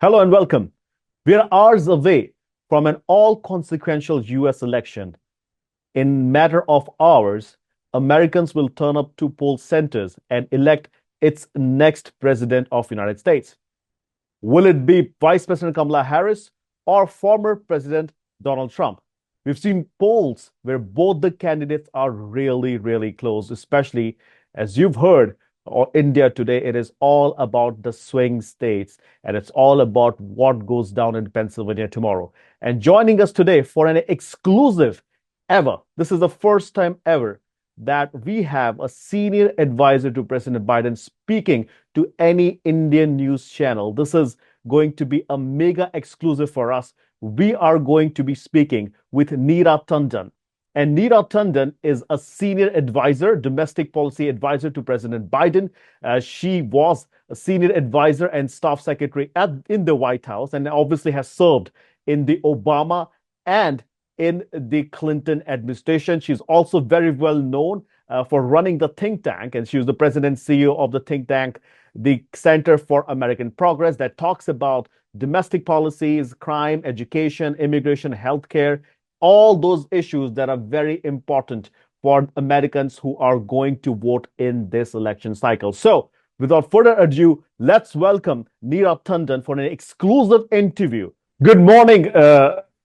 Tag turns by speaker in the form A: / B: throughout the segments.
A: Hello and welcome. We are hours away from an all-consequential US election. In matter of hours, Americans will turn up to poll centers and elect its next president of the United States. Will it be Vice President Kamala Harris or former President Donald Trump? We've seen polls where both the candidates are really, really close, especially as you've heard, or India today, it is all about the swing states and it's all about what goes down in Pennsylvania tomorrow. And joining us today for an exclusive ever, this is the first time ever that we have a senior advisor to President Biden speaking to any Indian news channel. This is going to be a mega exclusive for us. We are going to be speaking with Neera Tanden. And Neera Tanden is a senior advisor, domestic policy advisor to President Biden. She was a senior advisor and staff secretary in the White House and obviously has served in the Obama and in the Clinton administration. She's also very well known for running the think tank, and she was the president and CEO of the think tank, the Center for American Progress, that talks about domestic policies, crime, education, immigration, healthcare, all those issues that are very important for Americans who are going to vote in this election cycle. So, without further ado, let's welcome Neera Tanden for an exclusive interview. Good morning.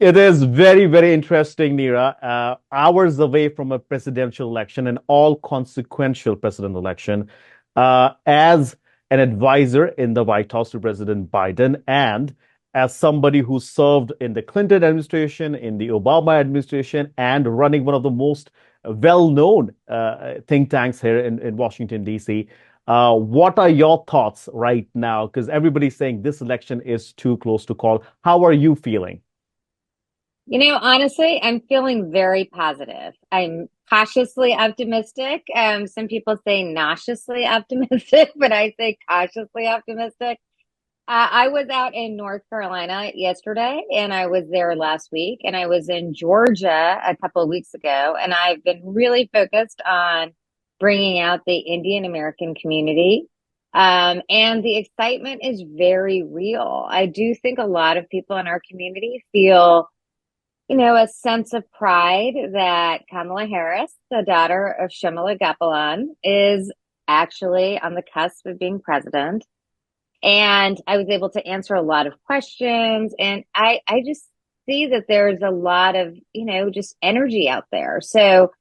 A: It is very, very interesting, Neera. Hours away from a presidential election, an all consequential president election, as an advisor in the White House to President Biden, and as somebody who served in the Clinton administration, in the Obama administration, and running one of the most well-known think tanks here in Washington, D.C. What are your thoughts right now? Because everybody's saying this election is too close to call. How are you feeling?
B: Honestly, I'm feeling very positive. I'm cautiously optimistic. Some people say nauseously optimistic, but I say cautiously optimistic. I was out in North Carolina yesterday, and I was there last week, and I was in Georgia a couple of weeks ago, and I've been really focused on bringing out the Indian American community. And the excitement is very real. I do think a lot of people in our community feel a sense of pride that Kamala Harris, the daughter of Shamala Gapalan, is actually on the cusp of being president. And I was able to answer a lot of questions. And I just see that there's a lot of, just energy out there. So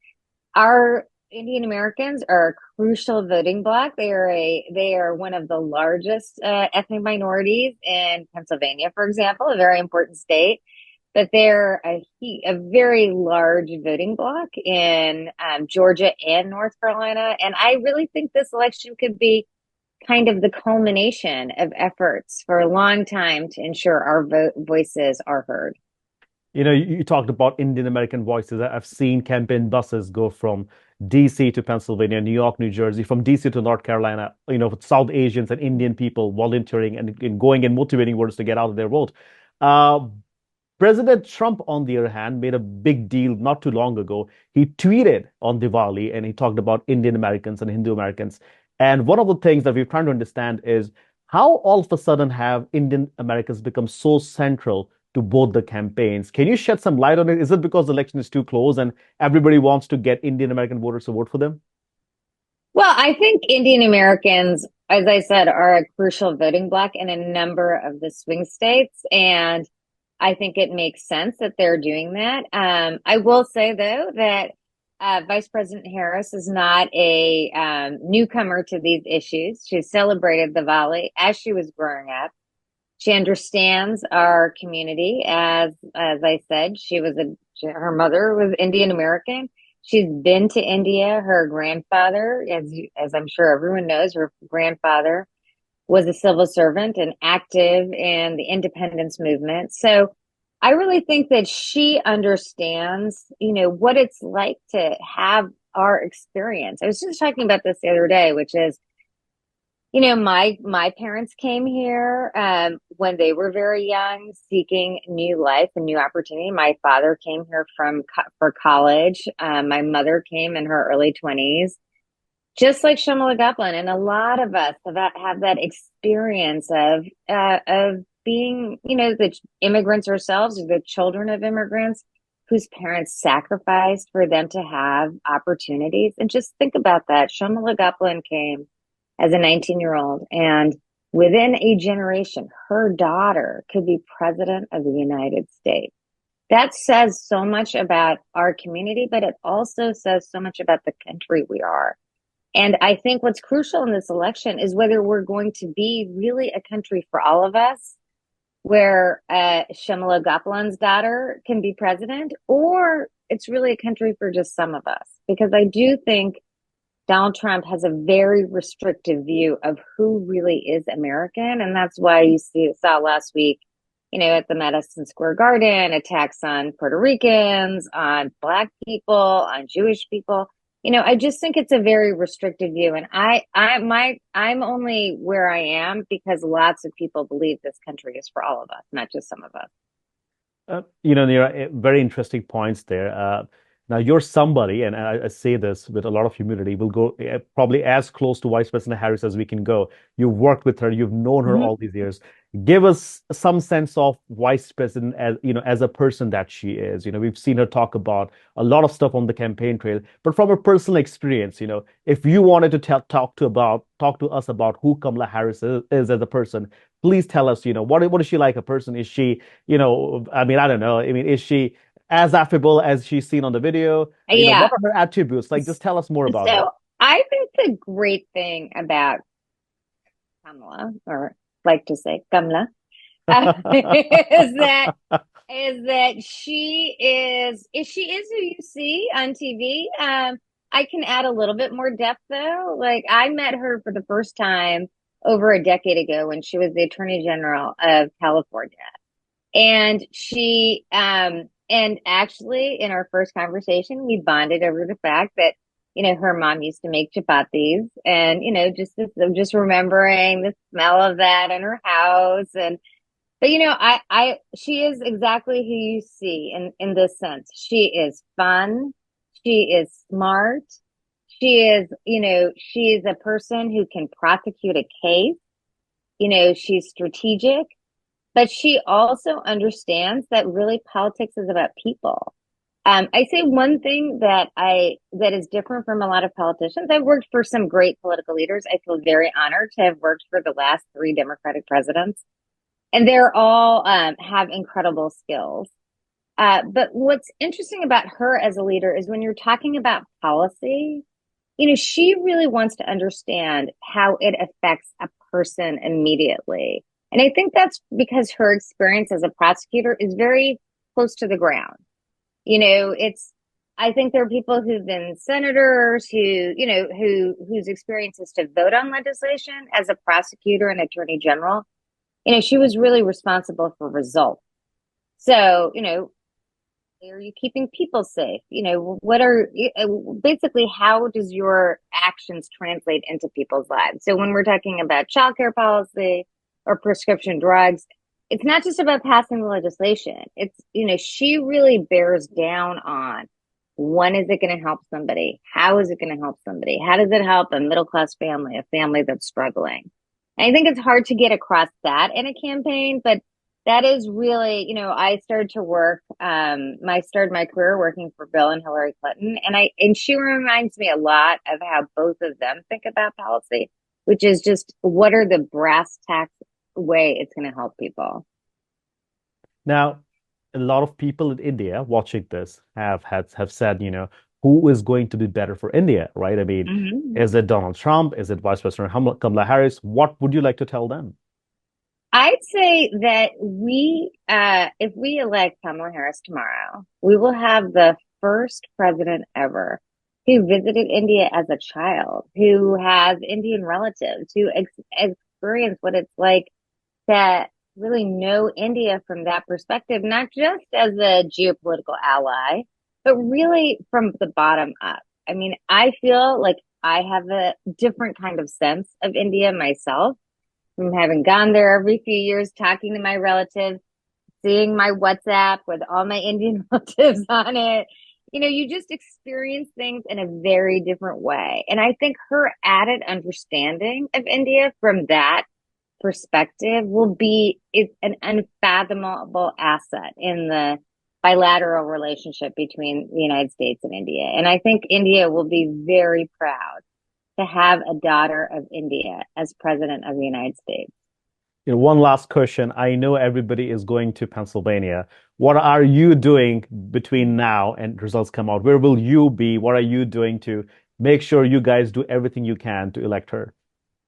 B: our Indian Americans are a crucial voting bloc. They are one of the largest ethnic minorities in Pennsylvania, for example, a very important state. But they're a very large voting bloc in Georgia and North Carolina. And I really think this election could be kind of the culmination of efforts for a long time to ensure our voices are heard.
A: You talked about Indian American voices. I've seen campaign buses go from DC to Pennsylvania, New York, New Jersey, from DC to North Carolina, with South Asians and Indian people volunteering and going and motivating voters to get out of their vote. Uh, President Trump, on the other hand, made a big deal not too long ago. He tweeted on Diwali and he talked about Indian Americans and Hindu Americans. And one of the things that we're trying to understand is how all of a sudden have Indian Americans become so central to both the campaigns? Can you shed some light on it? Is it because the election is too close and everybody wants to get Indian American voters to vote for them?
B: Well, I think Indian Americans, as I said, are a crucial voting bloc in a number of the swing states. And I think it makes sense that they're doing that. I will say, though, that Vice President Harris is not a newcomer to these issues. She celebrated Diwali as she was growing up. She understands our community. As I said, her mother was Indian American. She's been to India. Her grandfather, as I'm sure everyone knows, her grandfather was a civil servant and active in the independence movement. So I really think that she understands, what it's like to have our experience. I was just talking about this the other day, which is, my parents came here when they were very young, seeking new life and new opportunity. My father came here for college. My mother came in her early 20s, just like Shamala Gaplin, and a lot of us have that experience of being, the immigrants ourselves or the children of immigrants whose parents sacrificed for them to have opportunities. And just think about that. Shamala Gupland came as a 19-year-old, and within a generation, her daughter could be president of the United States. That says so much about our community, but it also says so much about the country we are. And I think what's crucial in this election is whether we're going to be really a country for all of us, where Shamala Gupland's daughter can be president, or it's really a country for just some of us. Because I do think Donald Trump has a very restrictive view of who really is American. And that's why saw last week, at the Madison Square Garden, attacks on Puerto Ricans, on Black people, on Jewish people. I just think it's a very restrictive view. And I'm only where I am because lots of people believe this country is for all of us, not just some of us.
A: Neera, very interesting points there. Now, you're somebody, and I say this with a lot of humility, will go probably as close to Vice President Harris as we can go. You've worked with her, you've known her all these years. Give us some sense of Vice President as a person that she is. We've seen her talk about a lot of stuff on the campaign trail, but from a personal experience, if you wanted to talk to us about who Kamala Harris is as a person, please tell us, what is she like a person? Is she, I mean, I don't know. I mean, is she as affable as she's seen on the video?
B: Yeah.
A: What are her attributes? Like, just tell us more about her.
B: So I think the great thing about Kamala, or like to say Kamala, is that she is who you see on TV. I can add a little bit more depth though. Like, I met her for the first time over a decade ago when she was the Attorney General of California. And and actually in our first conversation, we bonded over the fact that, her mom used to make chapatis, and, just remembering the smell of that in her house. But she is exactly who you see in this sense. She is fun. She is smart. She is a person who can prosecute a case. She's strategic, but she also understands that really politics is about people. I say one thing that is different from a lot of politicians. I've worked for some great political leaders. I feel very honored to have worked for the last 3 Democratic presidents, and they're all have incredible skills. But what's interesting about her as a leader is when you're talking about policy, she really wants to understand how it affects a person immediately. And I think that's because her experience as a prosecutor is very close to the ground. I think there are people who've been senators whose experience is to vote on legislation. As a prosecutor and attorney general, she was really responsible for results. So, are you keeping people safe? Basically, how does your actions translate into people's lives? So when we're talking about childcare policy or prescription drugs, it's not just about passing the legislation. It's, she really bears down on, when is it going to help somebody? How is it going to help somebody? How does it help a middle-class family, a family that's struggling? And I think it's hard to get across that in a campaign, but that is really, I started to work, I started my career working for Bill and Hillary Clinton. And she reminds me a lot of how both of them think about policy, which is just, what are the brass tacks way it's going to help people?
A: Now, a lot of people in India watching this have said, who is going to be better for India, right? I mean, is it Donald Trump? Is it Vice President Kamala Harris? What would you like to tell them?
B: I'd say that if we elect Kamala Harris tomorrow, we will have the first president ever who visited India as a child, who has Indian relatives, who experience what it's like to really know India from that perspective, not just as a geopolitical ally, but really from the bottom up. I mean, I feel like I have a different kind of sense of India myself, from having gone there every few years, talking to my relatives, seeing my WhatsApp with all my Indian relatives on it. You just experience things in a very different way. And I think her added understanding of India from that perspective will be an unfathomable asset in the bilateral relationship between the United States and India. And I think India will be very proud to have a daughter of India as president of the United States.
A: One last question. I know everybody is going to Pennsylvania. What are you doing between now and results come out? Where will you be? What are you doing to make sure you guys do everything you can to elect her?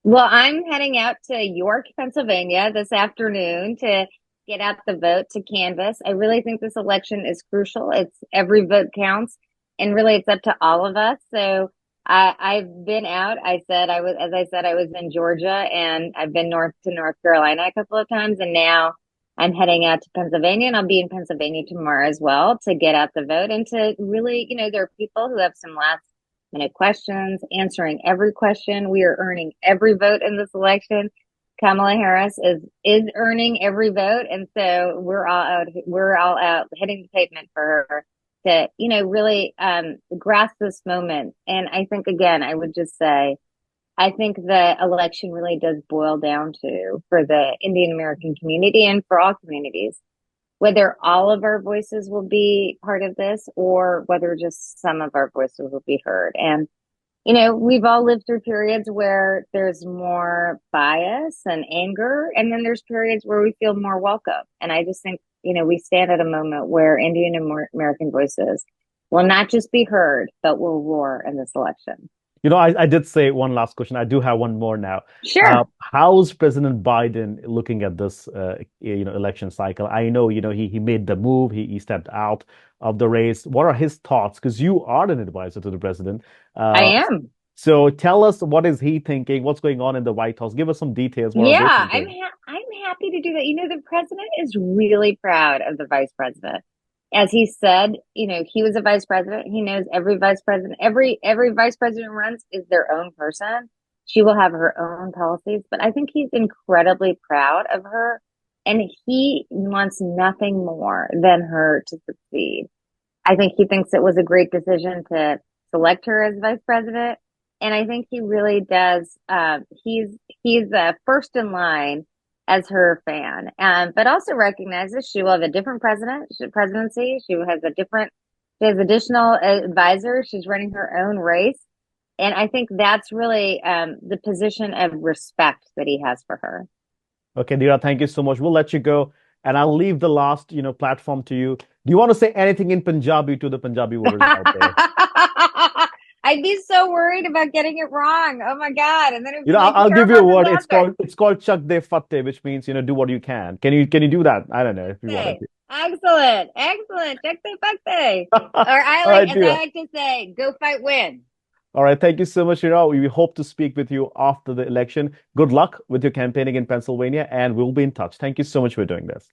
B: Well, I'm heading out to York, Pennsylvania this afternoon to get out the vote to canvass. I really think this election is crucial. It's every vote counts, and really it's up to all of us. So I've been out. As I said, I was in Georgia and I've been north to North Carolina a couple of times, and now I'm heading out to Pennsylvania, and I'll be in Pennsylvania tomorrow as well to get out the vote and to really, there are people who have some last minute questions, answering every question. We are earning every vote in this election. Kamala Harris is earning every vote, and so we're all out hitting the pavement for her to really grasp this moment. And I think, again, I would just say I think the election really does boil down to, for the Indian American community and for all communities, whether all of our voices will be part of this or whether just some of our voices will be heard. And, we've all lived through periods where there's more bias and anger, and then there's periods where we feel more welcome. And I just think, we stand at a moment where Indian American voices will not just be heard, but will roar in this election.
A: I did say one last question. I do have one more now.
B: Sure.
A: How's President Biden looking at this, election cycle? I know, he made the move. He stepped out of the race. What are his thoughts? Because you are an advisor to the president.
B: I
A: Uh,
B: am.
A: so tell us, what is he thinking? What's going on in the White House? Give us some details. What are they
B: Yeah,
A: thinking?
B: I'm happy to do that. The president is really proud of the vice president. As he said, he was a vice president. He knows every vice president, every vice president runs is their own person. She will have her own policies, but I think he's incredibly proud of her, and he wants nothing more than her to succeed. I think he thinks it was a great decision to select her as vice president. And I think he really does. He's first in line as her fan, but also recognizes she will have a different presidency. She has additional advisors. She's running her own race. And I think that's really the position of respect that he has for her.
A: Okay, Neera, thank you so much. We'll let you go, and I'll leave the last, platform to you. Do you want to say anything in Punjabi to the Punjabi voters out there?
B: I'd be so worried about getting it wrong. Oh my God. And then it'd be
A: I'll,
B: like a
A: I'll give you a
B: terrible
A: word.
B: disaster.
A: It's called Chak De Fatte, which means, do what you can. Can you do that? I don't know if you wanted
B: Hey, excellent. Excellent. Check the fuck day.
A: to.
B: Or
A: All right,
B: as I
A: dear.
B: like to say, go fight, win.
A: All right, thank you so much, Neera. We hope to speak with you after the election. Good luck with your campaigning in Pennsylvania, and we'll be in touch. Thank you so much for doing this.